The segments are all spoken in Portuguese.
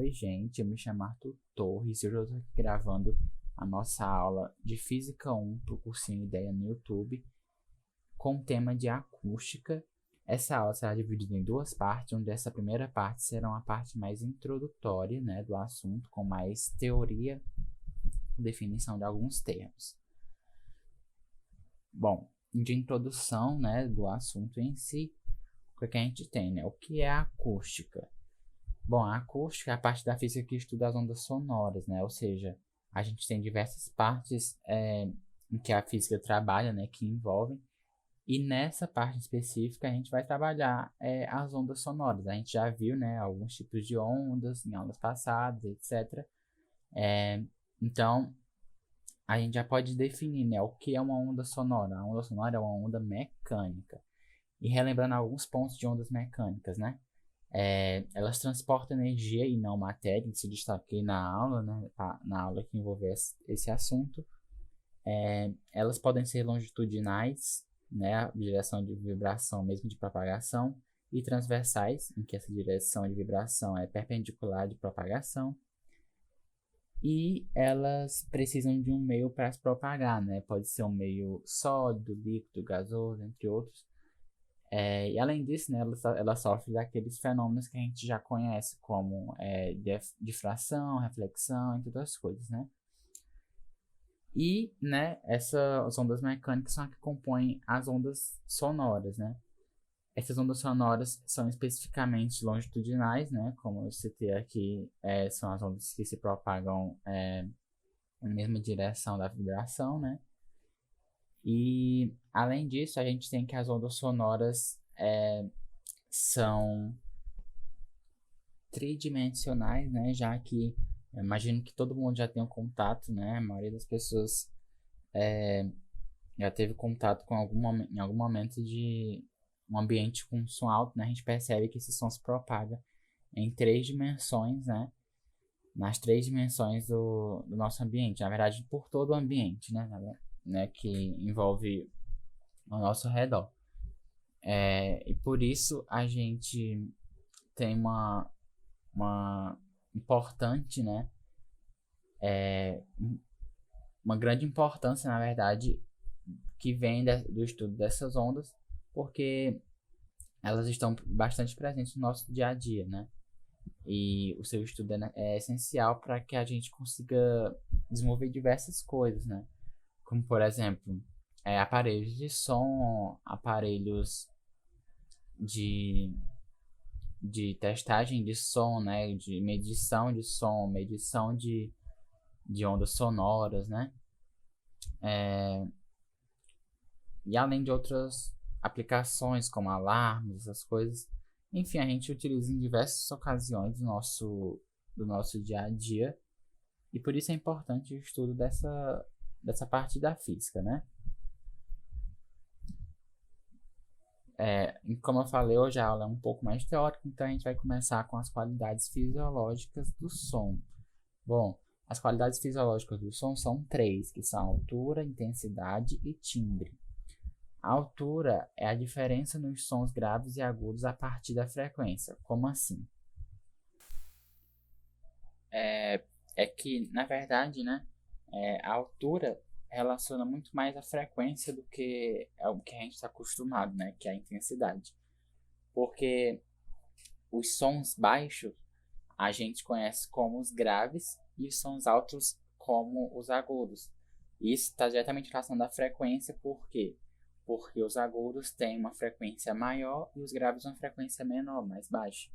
Oi, gente, eu me chamo Arthur Torres e hoje eu estou aqui gravando a nossa aula de Física 1 para o cursinho Ideia no YouTube com o tema de acústica. Essa aula será dividida em duas partes, onde essa primeira parte será uma parte mais introdutória, né, do assunto, com mais teoria e definição de alguns termos. Bom, de introdução, né, do assunto em si, o que a gente tem, né? O que é a acústica? Bom, a acústica é a parte da física que estuda as ondas sonoras, né? Ou seja, a gente tem diversas partes em que a física trabalha, né? Que envolvem. E nessa parte específica a gente vai trabalhar as ondas sonoras. A gente já viu, né? Alguns tipos de ondas em aulas passadas, etc. Então, a gente já pode definir, né? O que é uma onda sonora. A onda sonora é uma onda mecânica. E relembrando alguns pontos de ondas mecânicas, né? Elas transportam energia e não matéria, isso destaquei na aula, né? Na aula que envolveu esse assunto. Elas podem ser longitudinais, né? Direção de vibração mesmo de propagação, e transversais, em que essa direção de vibração é perpendicular de propagação. E elas precisam de um meio para se propagar, né? Pode ser um meio sólido, líquido, gasoso, entre outros. E além disso, né, ela sofre daqueles fenômenos que a gente já conhece, como difração, reflexão, entre outras coisas, né? E, né, essas ondas mecânicas são as que compõem as ondas sonoras, né? Essas ondas sonoras são especificamente longitudinais, né? Como eu citei aqui, são as ondas que se propagam na mesma direção da vibração, né? E, além disso, a gente tem que as ondas sonoras são tridimensionais, né? Já que eu imagino que todo mundo já tem um contato, né? A maioria das pessoas já teve contato com em algum momento de um ambiente com som alto, né? A gente percebe que esse som se propaga em 3 dimensões, né? Nas 3 dimensões do nosso ambiente, na verdade, por todo o ambiente, né? Que envolve ao nosso redor. E por isso a gente tem uma importante, né? Uma grande importância, na verdade, que vem do estudo dessas ondas, porque elas estão bastante presentes no nosso dia a dia, né? E o seu estudo é essencial para que a gente consiga desenvolver diversas coisas, né? Como, por exemplo, aparelhos de som, aparelhos de testagem de som, né? De medição de som, medição de ondas sonoras, né? E além de outras aplicações, como alarmes, essas coisas. Enfim, a gente utiliza em diversas ocasiões do nosso dia a dia. E por isso é importante o estudo dessa parte da física, né? Como eu falei, hoje a aula é um pouco mais teórica, então a gente vai começar com as qualidades fisiológicas do som. Bom, as qualidades fisiológicas do som são 3, que são altura, intensidade e timbre. A altura é a diferença nos sons graves e agudos a partir da frequência. Como assim? É que, na verdade, né, a altura relaciona muito mais a frequência do que o que a gente está acostumado, né, que é a intensidade. Porque os sons baixos a gente conhece como os graves e os sons altos como os agudos. Isso está diretamente relacionado à frequência, por quê? Porque os agudos têm uma frequência maior e os graves uma frequência menor, mais baixa.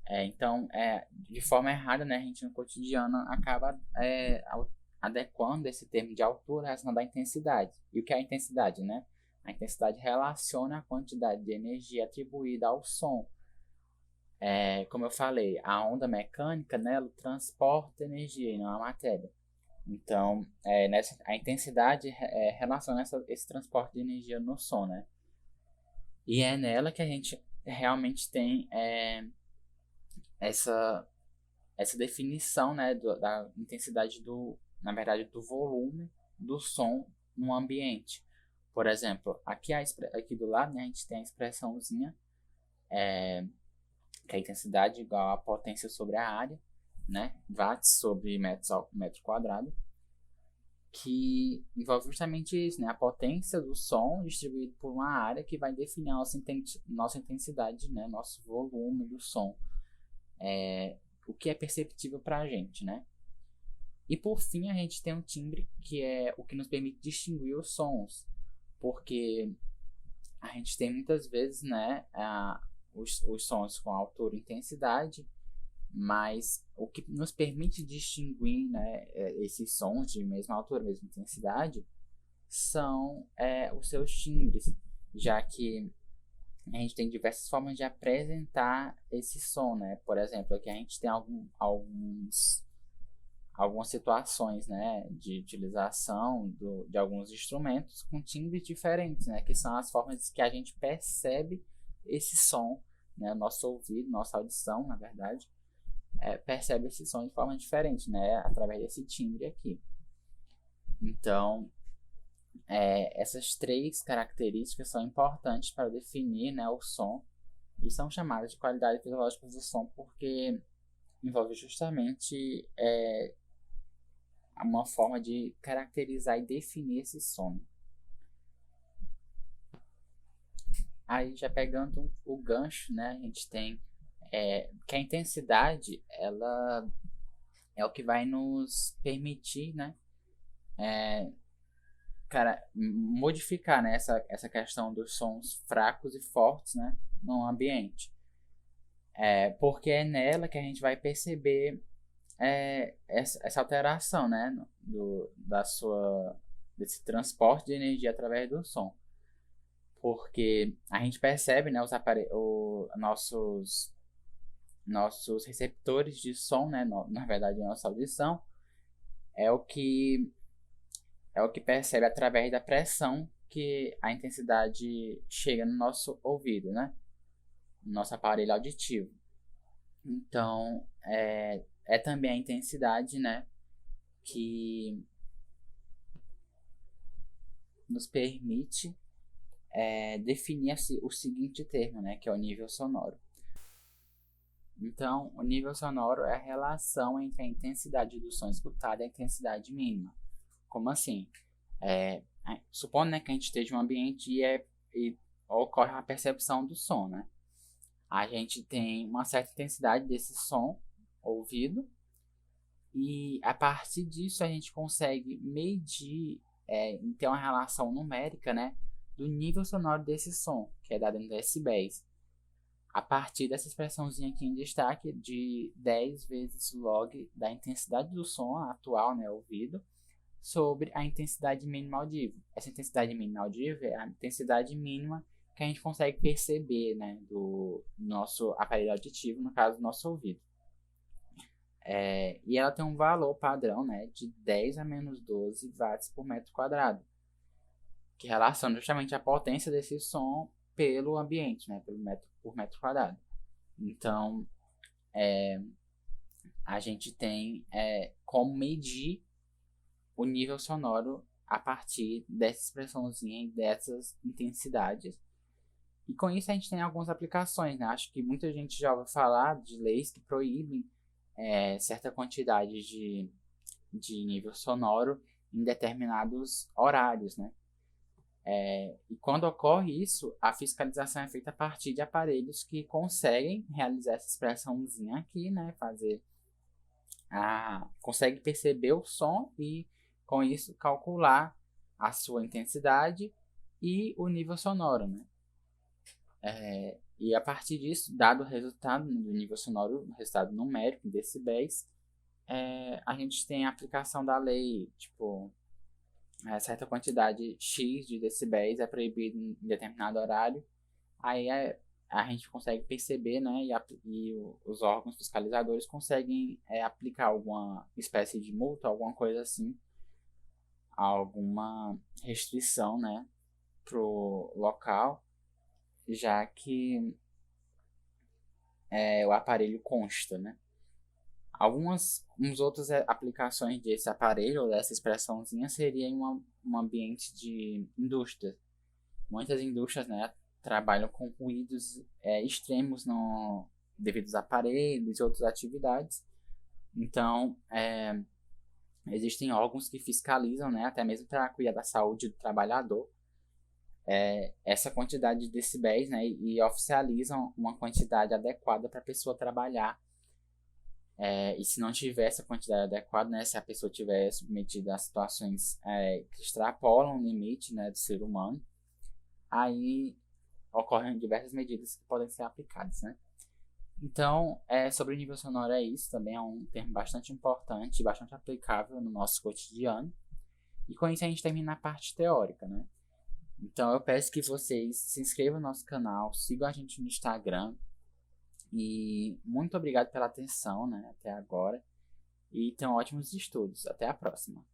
Então, de forma errada, né, a gente no cotidiano acaba adequando esse termo de altura relacionado à intensidade. E o que é a intensidade, né? A intensidade relaciona a quantidade de energia atribuída ao som. Como eu falei, a onda mecânica, né, ela transporta energia e não a matéria. Então, a intensidade relaciona esse transporte de energia no som, né? E é nela que a gente realmente tem essa definição, né, da intensidade na verdade, do volume do som no ambiente. Por exemplo, aqui do lado, né, a gente tem a expressãozinha que é a intensidade igual a potência sobre a área. né, watts sobre metro quadrado, que envolve justamente isso, né, a potência do som distribuído por uma área que vai definir a nossa intensidade, né, nosso volume do som, o que é perceptível para a gente, né. E por fim a gente tem um timbre, que é o que nos permite distinguir os sons, porque a gente tem muitas vezes, né, os sons com altura e intensidade, mas o que nos permite distinguir, né, esses sons de mesma altura, mesma intensidade, são os seus timbres, já que a gente tem diversas formas de apresentar esse som, né? Por exemplo, aqui a gente tem algumas situações, né, de utilização de alguns instrumentos com timbres diferentes, né, que são as formas que a gente percebe esse som, né, nosso ouvido, nossa audição, na verdade, percebe esse som de forma diferente, né, através desse timbre aqui. Então, essas três características são importantes para definir, né, o som, e são chamadas de qualidades fisiológicas do som porque envolve justamente uma forma de caracterizar e definir esse som. Aí, já pegando o gancho, né, a gente tem que a intensidade, ela é o que vai nos permitir, né, modificar, né, essa questão dos sons fracos e fortes, né, no ambiente. Porque é nela que a gente vai perceber essa alteração, né, desse transporte de energia através do som. Porque a gente percebe, né, nossos receptores de som, né, na verdade a nossa audição, é o que percebe através da pressão que a intensidade chega no nosso ouvido, né, no nosso aparelho auditivo. Então, é também a intensidade, né, que nos permite definir o seguinte termo, né, que é o nível sonoro. Então, o nível sonoro é a relação entre a intensidade do som escutado e a intensidade mínima. Como assim? Supondo, né, que a gente esteja em um ambiente e ocorre a percepção do som, né? A gente tem uma certa intensidade desse som ouvido e a partir disso a gente consegue medir, ter uma relação numérica, né, do nível sonoro desse som, que é dado em decibéis, a partir dessa expressãozinha aqui em destaque de 10 vezes log da intensidade do som atual, né, ouvido, sobre a intensidade mínima audível. Essa intensidade mínima audível é a intensidade mínima que a gente consegue perceber, né, do nosso aparelho auditivo, no caso do nosso ouvido. E ela tem um valor padrão, né, de 10 a menos 12 watts por metro quadrado, que relaciona justamente a potência desse som pelo ambiente, né, por metro quadrado. Então, a gente tem como medir o nível sonoro a partir dessa expressãozinha e dessas intensidades. E com isso a gente tem algumas aplicações, né? Acho que muita gente já ouviu falar de leis que proíbem certa quantidade de nível sonoro em determinados horários, né? E quando ocorre isso, a fiscalização é feita a partir de aparelhos que conseguem realizar essa expressãozinha aqui, né? Consegue perceber o som e, com isso, calcular a sua intensidade e o nível sonoro, né? E a partir disso, dado o resultado do nível sonoro, o resultado numérico em decibéis, a gente tem a aplicação da lei, tipo, certa quantidade X de decibéis é proibido em determinado horário, aí a gente consegue perceber, né, e os órgãos fiscalizadores conseguem aplicar alguma espécie de multa, alguma coisa assim, alguma restrição, né, pro local, já que o aparelho consta, né. Algumas outras aplicações desse aparelho, ou dessa expressãozinha, seria em um ambiente de indústria. Muitas indústrias, né, trabalham com ruídos extremos devido aos aparelhos e outras atividades. Então, existem órgãos que fiscalizam, né, até mesmo para cuidar da saúde do trabalhador, essa quantidade de decibéis, né, e oficializam uma quantidade adequada para a pessoa trabalhar. E se não tiver essa quantidade adequada, né, se a pessoa tiver submetida a situações que extrapolam o limite, né, do ser humano, aí ocorrem diversas medidas que podem ser aplicadas, né? Então, sobre o nível sonoro é isso, também é um termo bastante importante e bastante aplicável no nosso cotidiano. E com isso a gente termina a parte teórica, né? Então eu peço que vocês se inscrevam no nosso canal, sigam a gente no Instagram. E muito obrigado pela atenção, né, até agora. E tenham ótimos estudos. Até a próxima.